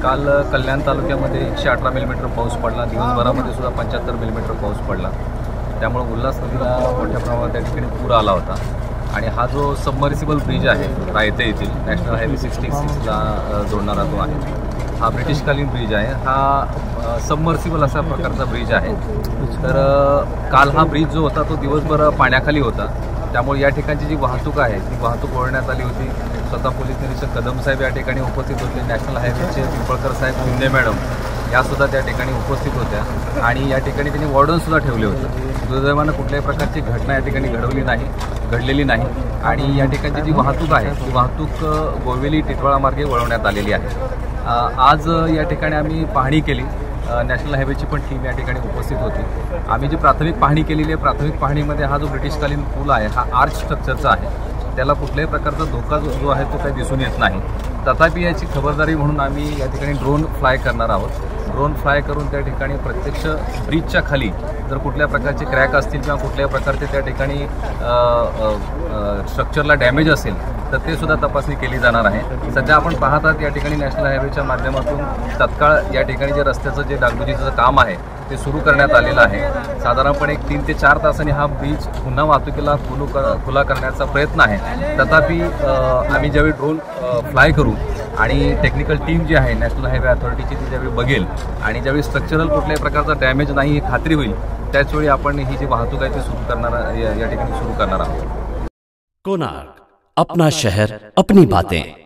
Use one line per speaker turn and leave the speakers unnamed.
काल कल्याण तालुक्यामध्ये 118 मिलीमीटर पाऊस पडला. दिवसभरामध्ये सुद्धा 75 मिलीमीटर पाऊस पडला. त्यामुळे उल्हास नदीला मोठ्या प्रमाणात त्या ठिकाणी पूर आला होता. आणि हा जो सबमर्सिबल ब्रिज आहे रायते येथील नॅशनल हायवे 66ला जोडणारा जो आहे, हा ब्रिटिशकालीन ब्रिज आहे. हा सबमर्सिबल असा प्रकारचा ब्रिज आहे. तर काल हा ब्रिज जो होता तो दिवसभर पाण्याखाली होता. त्यामुळे या ठिकाणची जी वाहतूक आहे ती वाहतूक वळवण्यात आली होती. स्वतः पोलीस निरीक्षक कदम साहेब या ठिकाणी उपस्थित होते. नॅशनल हायवेचे पिंपळकर साहेब शिंदे मॅडम यासुद्धा त्या ठिकाणी उपस्थित होत्या. आणि या ठिकाणी त्यांनी वॉर्डनसुद्धा ठेवले होते. दुर्दैवानं कुठल्याही प्रकारची घटना या ठिकाणी घडलेली नाही. आणि या ठिकाणची जी वाहतूक आहे ती वाहतूक गोवेली टिटवाळा मार्गे वळवण्यात आलेली आहे. आज या ठिकाणी आम्ही पाहणी केली. नॅशनल हायवेची पण टीम या ठिकाणी उपस्थित होती. आम्ही जी प्राथमिक पाहणी केलेली आहे, प्राथमिक पाहणीमध्ये हा जो ब्रिटिशकालीन पूल आहे हा आर्च स्ट्रक्चरचा आहे. त्याला कुठल्याही प्रकारचा धोका जो आहे तो काही दिसून येत नाही. तथापि याची खबरदारी म्हणून आम्ही या ठिकाणी ड्रोन फ्लाय करणार आहोत. ड्रोन फ्लाय करून त्या ठिकाणी प्रत्यक्ष ब्रिजच्या खाली जर कुठल्या प्रकारचे क्रॅक असतील किंवा कुठल्या प्रकारचे त्या ठिकाणी स्ट्रक्चरला डॅमेज असेल तर ते सुद्धा तपासणी केली जाणार आहे. सध्या आपण पाहत आहात या ठिकाणी नॅशनल हायवेच्या माध्यमातून तत्काळ या ठिकाणी जे रस्त्याचं जे डागडुजीचं काम आहे ते सुरू करण्यात आलेलं आहे. साधारणपणे 3 ते 4 तासांनी हा ब्रिज पुन्हा वाहतुकीला खुला करण्याचा प्रयत्न आहे. तथापि आम्ही ज्यावेळी ड्रोन फ्लाय करू आणि टेक्निकल टीम जी आहे नॅशनल हायवे अथॉरिटीची ती ज्यावेळी बघेल आणि ज्यावेळी स्ट्रक्चरल कुठल्याही प्रकारचा डॅमेज नाही ही खात्री होईल त्याचवेळी आपण ही जी वाहतूक आहे ती या ठिकाणी सुरू करणार आहोत.
कोणार्क, अपना शहर अपनी बातें.